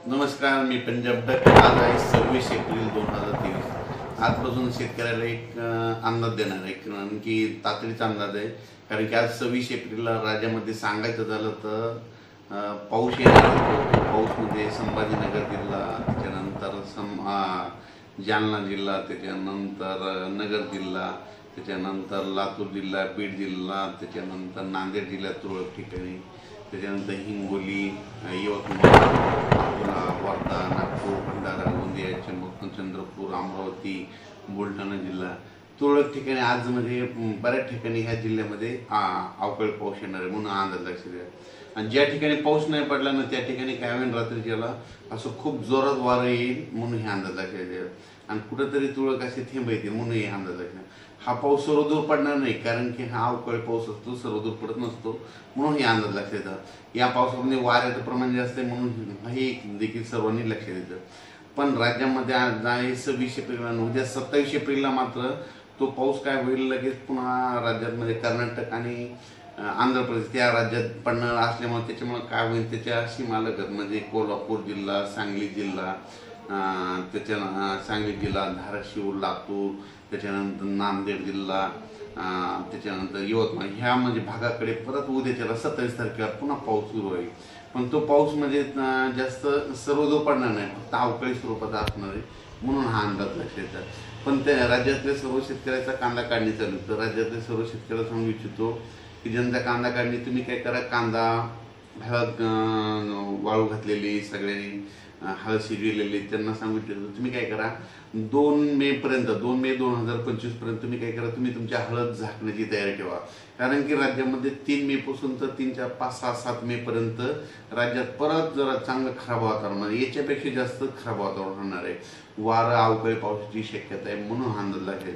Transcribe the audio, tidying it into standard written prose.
नमस्कार, मी पंजाब डक. आज आहे 26 एप्रिल 2023. आजपासून शेतकऱ्याला एक अंदाज देणार आहे, कारण की तातडीचा अंदाज आहे. कारण की आज 26 एप्रिलला राज्यामध्ये सांगायचं झालं तर पाऊस येणार होतो. पाऊस म्हणजे संभाजीनगर जिल्हा, त्याच्यानंतर जालना जिल्हा, त्याच्यानंतर नगर जिल्हा, त्याच्यानंतर लातूर जिल्हा, बीड जिल्हा, त्याच्यानंतर नांदेड जिल्ह्यात तुरळक ठिकाणी, त्याच्यानंतर हिंगोली, यवतमाळ, अकोला, वर्धा, नागपूर, भंडारा, गोंदिया, चंद्रपूर, अमरावती, बुलढाणा जिल्हा, तुरळक ठिकाणी आज म्हणजे बऱ्याच ठिकाणी ह्या जिल्ह्यामध्ये अवकाळी पाऊस येणार आहे म्हणून अंदाज लक्षात द्या. आणि ज्या ठिकाणी पाऊस नाही पडला ना त्या ठिकाणी काय होईल, रात्रीच्याला असं खूप जोरात वारं येईल म्हणून हे अंदाज लक्षात द्या. आणि कुठंतरी तुरळक असे थेंब येतील म्हणून हे अंदाज लक्षात. हा पाऊस सर्वदूर पडणार नाही, कारण की हा अवकाळी पाऊस असतो, सर्वदूर पडत नसतो म्हणून हे अंदाज लक्षात येतात. या पावसामध्ये वाऱ्याचं प्रमाण जास्त आहे म्हणून हे देखील सर्वांनी लक्षात येतं. पण राज्यामध्ये आज आहे 26 एप्रिलला, उद्या 27 एप्रिलला मात्र तो पाऊस काय होईल, लगेच पुन्हा राज्यामध्ये कर्नाटक आणि आंध्र प्रदेश त्या राज्यात पडणार असल्यामुळे त्याच्यामुळे काय होईल, त्याच्या सीमालगत म्हणजे कोल्हापूर जिल्हा, सांगली जिल्हा, सांगली जिल्हा, धाराशिव, लातूर, त्याच्यानंतर नांदेड जिल्हा, त्याच्यानंतर यवतमाळ ह्या म्हणजे भागाकडे परत उद्याच्याला 27 तारखेला पुन्हा पाऊस सुरू होईल. पण तो पाऊस म्हणजे जास्त सर्वदूर पडणार नाही, फक्त अवकाळी स्वरूपाचा असणार आहे म्हणून हा अंदाज लक्षात येतात. पण त्या राज्यातल्या सर्व शेतकऱ्याचा कांदा काढणी चालू, तर राज्यातल्या सर्व शेतकऱ्याला सांगू इच्छितो की ज्यांचा कांदा काढणी, तुम्ही काय करा, कांदा हळद वाळू घातलेली, सगळ्यांनी हळद शिजविलेली, त्यांना सांगू इच्छितो तुम्ही काय करा, 2 मे पर्यंत, 2 मे 2025 पर्यंत तुम्ही काय करा, तुम्ही तुमच्या हळद झाकण्याची तयारी ठेवा. कारण की राज्यामध्ये 3 मे पासून तर 3, 4, 5, 6, 7 मे पर्यंत राज्यात परत जरा चांगलं खराब वातावरण, याच्यापेक्षा जास्त खराब वातावरण होणार आहे. वारं, अवकाळी पावसाची शक्यता आहे म्हणून हा अंदाज लागेल.